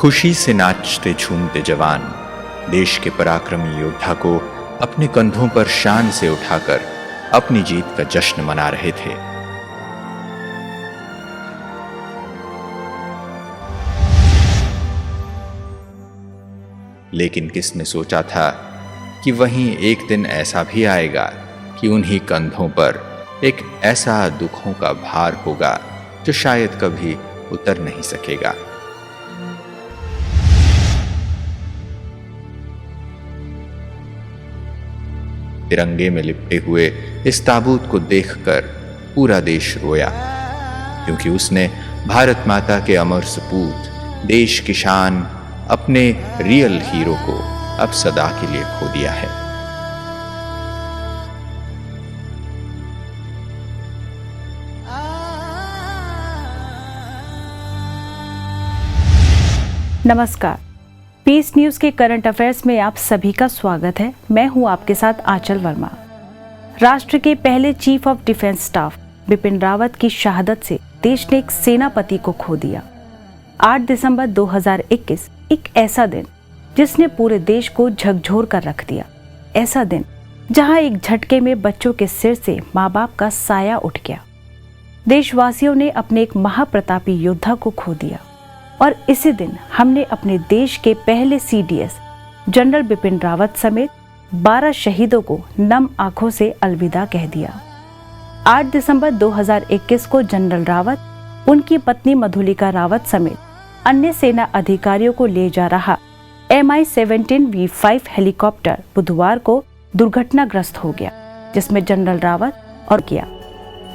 खुशी से नाचते झूमते जवान देश के पराक्रमी योद्धा को अपने कंधों पर शान से उठाकर अपनी जीत का जश्न मना रहे थे। लेकिन किसने सोचा था कि वहीं एक दिन ऐसा भी आएगा कि उन्हीं कंधों पर एक ऐसा दुखों का भार होगा जो शायद कभी उतर नहीं सकेगा। तिरंगे में लिपटे हुए इस ताबूत को देखकर पूरा देश रोया, क्योंकि उसने भारत माता के अमर सपूत, देश की शान, अपने रियल हीरो को अब सदा के लिए खो दिया है। नमस्कार, पीस न्यूज के करंट अफेयर्स में आप सभी का स्वागत है। मैं हूं आपके साथ आंचल वर्मा। राष्ट्र के पहले chief of defence staff Bipin Rawat की शहादत से देश ने एक सेनापति को खो दिया। 8 दिसंबर 2021 एक ऐसा दिन जिसने पूरे देश को झकझोर कर रख दिया। ऐसा दिन जहां एक झटके में बच्चों के सिर से माँ बाप का साया उठ गया। देशवासियों ने अपने एक महाप्रतापी योद्धा को खो दिया और इसी दिन हमने अपने देश के पहले सीडीएस जनरल बिपिन रावत समेत 12 शहीदों को नम आंखों से अलविदा कह दिया। 8 दिसंबर 2021 को जनरल रावत, उनकी पत्नी मधुलिका रावत समेत अन्य सेना अधिकारियों को ले जा रहा Mi-17V5 हेलीकॉप्टर बुधवार को दुर्घटनाग्रस्त हो गया, जिसमें जनरल रावत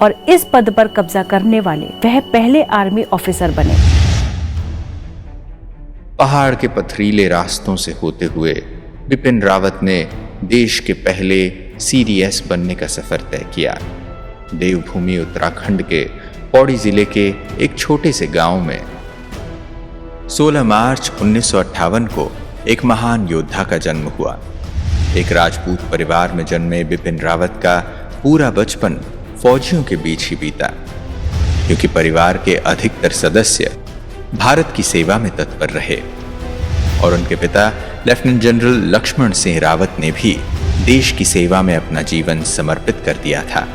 और इस पद पर कब्जा करने वाले वह पहले आर्मी ऑफिसर बने। पहाड़ के पथरीले रास्तों से होते हुए बिपिन रावत ने देश के पहले सीडीएस बनने का सफर तय किया। देवभूमि उत्तराखंड के पौड़ी जिले के एक छोटे से गांव में 16 मार्च 1958 को एक महान योद्धा का जन्म हुआ। एक राजपूत परिवार में जन्मे बिपिन रावत का पूरा बचपन फौजियों के बीच ही बीता, क्योंकि परिवार के अधिकतर सदस्य भारत की सेवा में तत्पर रहे और उनके पिता लेफ्टिनेंट जनरल लक्ष्मण सिंह रावत ने भी देश की सेवा में अपना जीवन समर्पित कर दिया था।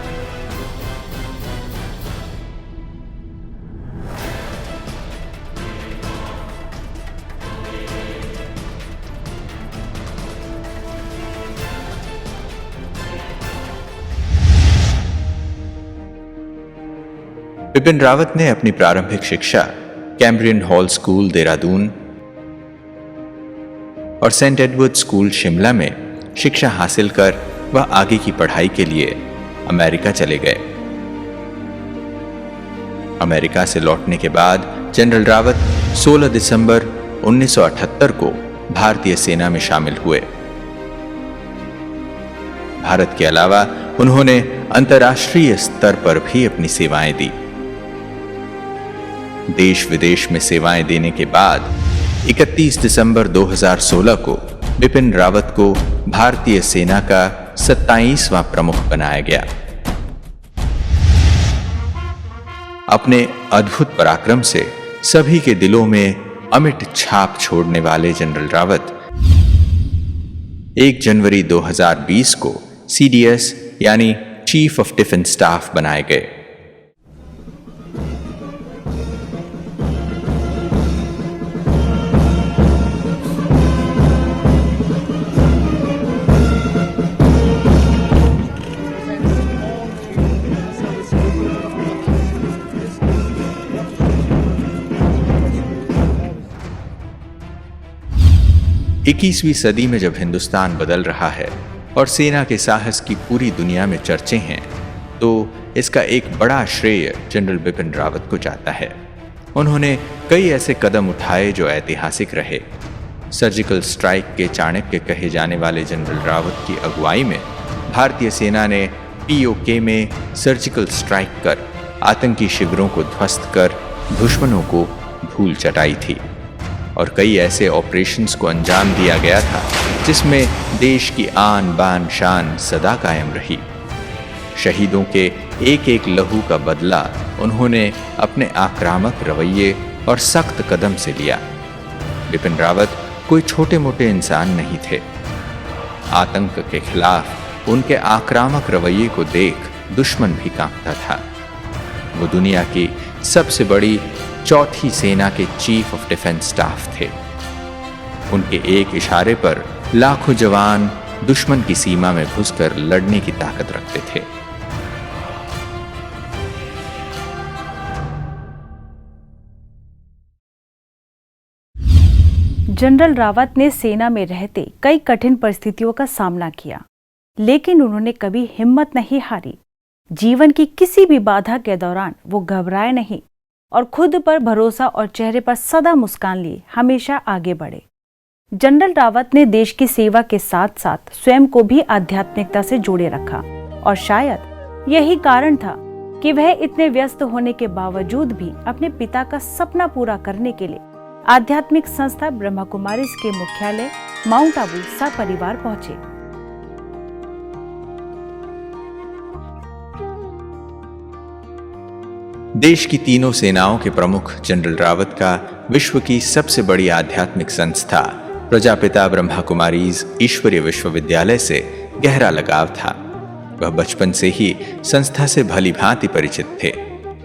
बिपिन रावत ने अपनी प्रारंभिक शिक्षा कैम्ब्रियन हॉल स्कूल देहरादून और सेंट एडवर्ड स्कूल शिमला में शिक्षा हासिल कर वह आगे की पढ़ाई के लिए अमेरिका चले गए। अमेरिका से लौटने के बाद जनरल रावत 16 दिसंबर 1978 को भारतीय सेना में शामिल हुए। भारत के अलावा उन्होंने अंतर्राष्ट्रीय स्तर पर भी अपनी सेवाएं दी। देश विदेश में सेवाएं देने के बाद 31 दिसंबर 2016 को बिपिन रावत को भारतीय सेना का 27वां प्रमुख बनाया गया। अपने अद्भुत पराक्रम से सभी के दिलों में अमिट छाप छोड़ने वाले जनरल रावत 1 जनवरी 2020 को सीडीएस यानी चीफ ऑफ डिफेंस स्टाफ बनाए गए। इक्कीसवीं सदी में जब हिंदुस्तान बदल रहा है और सेना के साहस की पूरी दुनिया में चर्चे हैं, तो इसका एक बड़ा श्रेय जनरल बिपिन रावत को जाता है। उन्होंने कई ऐसे कदम उठाए जो ऐतिहासिक रहे। सर्जिकल स्ट्राइक के चाणक्य कहे जाने वाले जनरल रावत की अगुवाई में भारतीय सेना ने पीओके में सर्जिकल स्ट्राइक कर आतंकी शिविरों को ध्वस्त कर दुश्मनों को धूल चटाई थी और कई ऐसे ऑपरेशंस को अंजाम दिया गया था जिसमें देश की आन बान शान सदा कायम रही। शहीदों के एक एक लहू का बदला उन्होंने अपने आक्रामक रवैये और सख्त कदम से लिया। बिपिन रावत कोई छोटे मोटे इंसान नहीं थे। आतंक के खिलाफ उनके आक्रामक रवैये को देख दुश्मन भी कांपता था। वो दुनिया की सबसे बड़ी चौथी सेना के चीफ ऑफ डिफेंस स्टाफ थे। उनके एक इशारे पर लाखों जवान दुश्मन की सीमा में घुसकर लड़ने की ताकत रखते थे। जनरल रावत ने सेना में रहते कई कठिन परिस्थितियों का सामना किया, लेकिन उन्होंने कभी हिम्मत नहीं हारी। जीवन की किसी भी बाधा के दौरान वो घबराए नहीं और खुद पर भरोसा और चेहरे पर सदा मुस्कान लिए हमेशा आगे बढ़े। जनरल रावत ने देश की सेवा के साथ साथ स्वयं को भी आध्यात्मिकता से जोड़े रखा और शायद यही कारण था कि वह इतने व्यस्त होने के बावजूद भी अपने पिता का सपना पूरा करने के लिए आध्यात्मिक संस्था ब्रह्मा कुमारीज के मुख्यालय माउंट आबू सपरिवार पहुंचे। देश की तीनों सेनाओं के प्रमुख जनरल रावत का विश्व की सबसे बड़ी आध्यात्मिक संस्था प्रजापिता ब्रह्मा कुमारीज ईश्वरीय विश्वविद्यालय से गहरा लगाव था। वह बचपन से ही संस्था से भली भांति परिचित थे।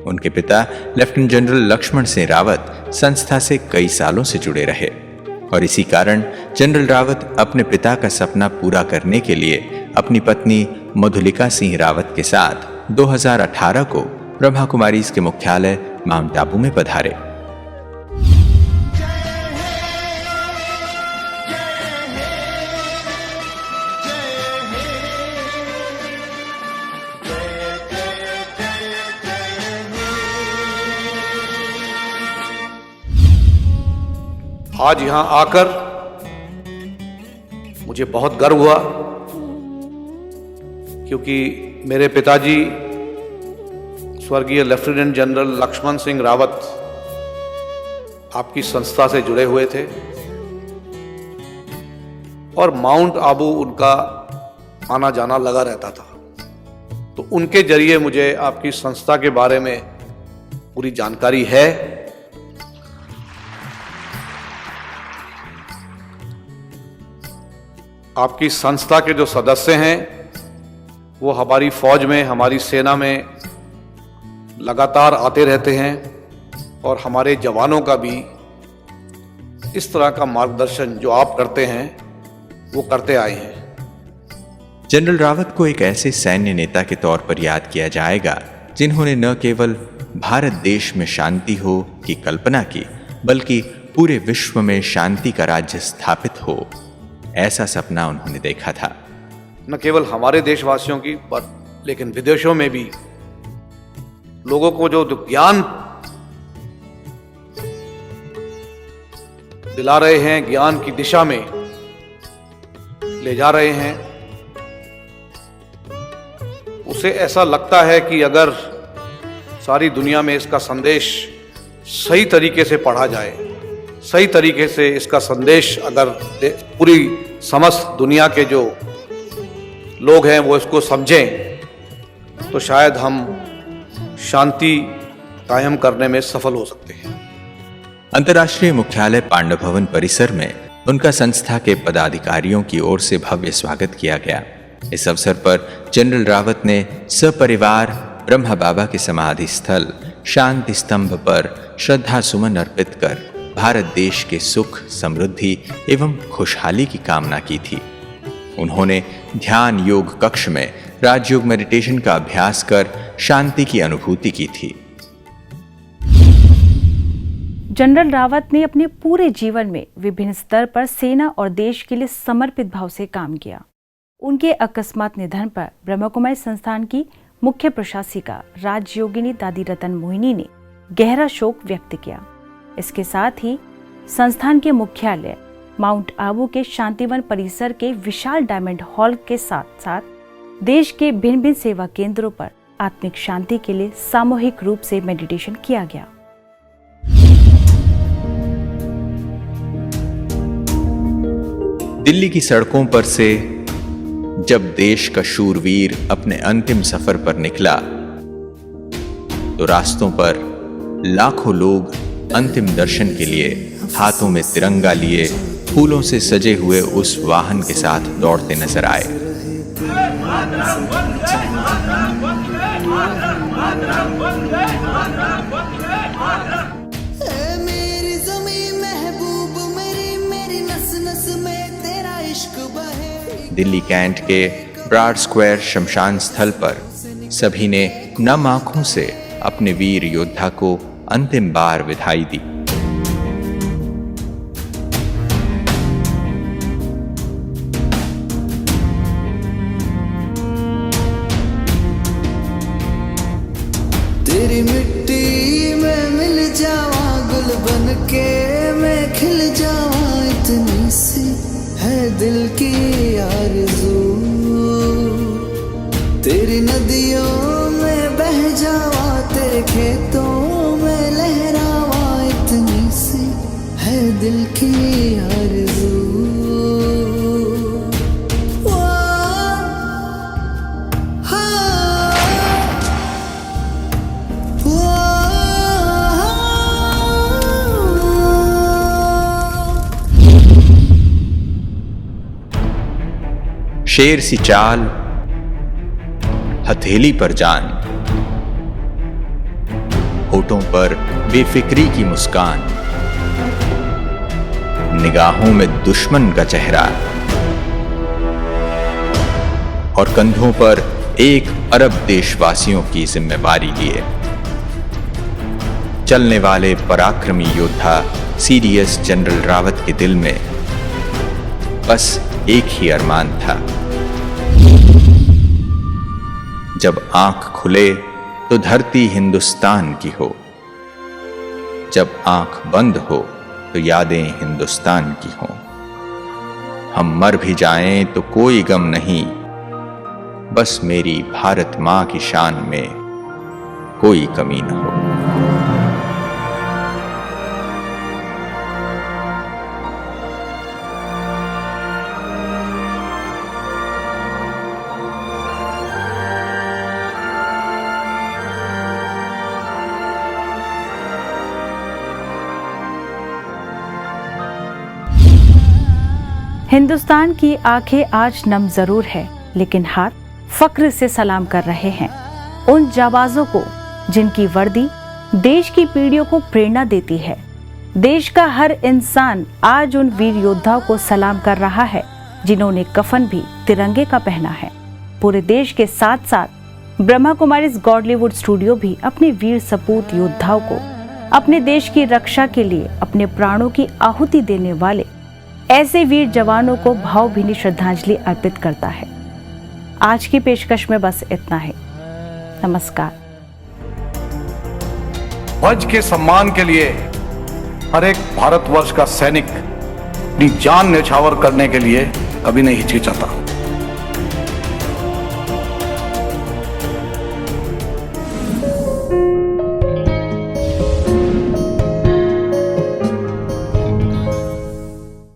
उनके पिता लेफ्टिनेंट जनरल लक्ष्मण सिंह रावत संस्था से कई सालों से जुड़े रहे और इसी कारण जनरल रावत अपने पिता का सपना पूरा करने के लिए अपनी पत्नी मधुलिका सिंह रावत के साथ 2018 को ब्रह्मा कुमारीज के मुख्यालय माउंट आबू में पधारे। आज यहां आकर मुझे बहुत गर्व हुआ, क्योंकि मेरे पिताजी स्वर्गीय लेफ्टिनेंट जनरल लक्ष्मण सिंह रावत आपकी संस्था से जुड़े हुए थे और माउंट आबू उनका आना जाना लगा रहता था। तो उनके जरिए मुझे आपकी संस्था के बारे में पूरी जानकारी है। आपकी संस्था के जो सदस्य हैं वो हमारी फौज में, हमारी सेना में लगातार आते रहते हैं और हमारे जवानों का भी इस तरह का मार्गदर्शन जो आप करते हैं वो करते आए हैं। जनरल रावत को एक ऐसे सैन्य नेता के तौर पर याद किया जाएगा जिन्होंने न केवल भारत देश में शांति हो की कल्पना की, बल्कि पूरे विश्व में शांति का राज्य स्थापित हो, ऐसा सपना उन्होंने देखा था। न केवल हमारे देशवासियों की लेकिन विदेशों में भी लोगों को जो ज्ञान दिला रहे हैं, ज्ञान की दिशा में ले जा रहे हैं, उसे ऐसा लगता है कि अगर सारी दुनिया में इसका संदेश सही तरीके से पढ़ा जाए, सही तरीके से इसका संदेश अगर पूरी समस्त दुनिया के जो लोग हैं वो इसको समझें, तो शायद हम शांति कायम करने में सफल हो सकते हैं। अंतर्राष्ट्रीय मुख्यालय पांडव भवन परिसर में उनका संस्था के पदाधिकारियों की ओर से भव्य स्वागत किया गया। इस अवसर पर जनरल रावत ने सपरिवार ब्रह्मा बाबा के समाधि स्थल शांति स्तंभ पर श्रद्धा सुमन अर्पित कर भारत देश के सुख, समृद्धि एवं खुशहाली की कामना की थी। उन्होंने ध्यान योग कक्ष में राजयोग मेडिटेशन का अभ्यास कर शांति की अनुभूति की थी। जनरल रावत ने अपने पूरे जीवन में विभिन्न स्तर पर सेना और देश के लिए समर्पित भाव से काम किया। उनके अकस्मात निधन पर ब्रह्मा कुमारी संस्थान की मुख्य प्रशासिका राजयोगिनी दादी रतन मोहिनी ने गहरा शोक व्यक्त किया। इसके साथ ही संस्थान के मुख्यालय माउंट आबू के शांतिवन परिसर के विशाल डायमंड हॉल के साथ साथ देश के भिन्न भिन्न सेवा केंद्रों पर आत्मिक शांति के लिए सामूहिक रूप से मेडिटेशन किया गया। दिल्ली की सड़कों पर से जब देश का शूरवीर अपने अंतिम सफर पर निकला तो रास्तों पर लाखों लोग अंतिम दर्शन के लिए हाथों में तिरंगा लिए फूलों से सजे हुए उस वाहन के साथ दौड़ते नजर आए। दिल्ली कैंट के ब्रॉड स्क्वायर शमशान स्थल पर सभी ने नम आंखों से अपने वीर योद्धा को अंतिम बार विदाई दी। तेरी मिट्टी में मिल जावा, गुल बन के मैं खिल जावा, इतनी सी है दिल की आरज़ू। तेरी नदियों में बह जावा, तेरे खेतों में लहरावा, इतनी सी है दिल की आरज़ू। शेर सी चाल, हथेली पर जान, होठों पर बेफिक्री की मुस्कान, निगाहों में दुश्मन का चेहरा और कंधों पर 1 अरब देशवासियों की जिम्मेवारी लिए चलने वाले पराक्रमी योद्धा सीडीएस जनरल रावत के दिल में बस एक ही अरमान था। जब आंख खुले तो धरती हिंदुस्तान की हो, जब आंख बंद हो तो यादें हिंदुस्तान की हों। हम मर भी जाएं तो कोई गम नहीं, बस मेरी भारत मां की शान में कोई कमी न हो। हिंदुस्तान की आंखें आज नम जरूर है, लेकिन हाथ फक्र से सलाम कर रहे हैं उन जाबाजों को जिनकी वर्दी देश की पीढ़ियों को प्रेरणा देती है। देश का हर इंसान आज उन वीर योद्धाओं को सलाम कर रहा है जिन्होंने कफन भी तिरंगे का पहना है। पूरे देश के साथ साथ ब्रह्मा कुमारीज गॉडलीवुड स्टूडियो भी अपने वीर सपूत योद्धाओं को अपने देश की रक्षा के लिए अपने प्राणों की आहुति देने वाले ऐसे वीर जवानों को भावभीनी श्रद्धांजलि अर्पित करता है। आज की पेशकश में बस इतना ही। नमस्कार। ध्वज के सम्मान के लिए हर एक भारतवर्ष का सैनिक अपनी जान न्यौछावर करने के लिए कभी नहीं हिचकिचाता।